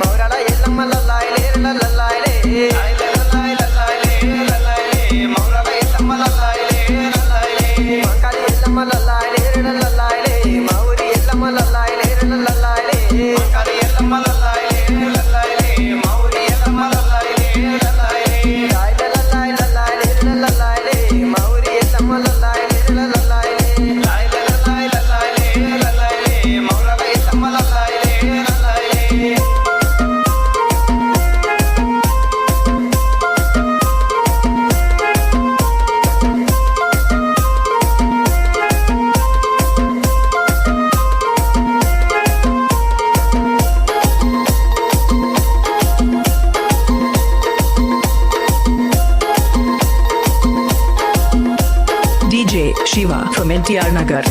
మౌరాల ఎల్లమ్మ లల్లాయ్ లేరు లల్లాయ్ లే లల్లాయ్ లల్లాయ్ లే లల్లాయ్ లే మౌరాల ఎల్లమ్మ లల్లాయ్ లేరు లల్లాయ్ లే మంకాలి ఎల్లమ్మ లల్లాయ్ లేరు లల్లాయ్ లే మౌరి ఎల్లమ్మ లల్లాయ్ లేరు లల్లాయ్ లే మంకాలి ఎల్లమ్మ లల్లాయ్ లేరు లల్లాయ్ లే మౌరి ఎల్లమ్మ లల్లాయ్ లేరు లల్లాయ్ లే లల్లాయ్ లల్లాయ్ లేరు లల్లాయ్ లే మౌరి ఎల్లమ్మ లల్లాయ్ లేరు లల్లాయ్ లే లల్లాయ్ లల్లాయ్ లేరు లల్లాయ్ లే మౌరాల ఎల్లమ్మ లల్లాయ్ లేరు లల్లాయ్ లే DJ Shiva from NTR Nagar.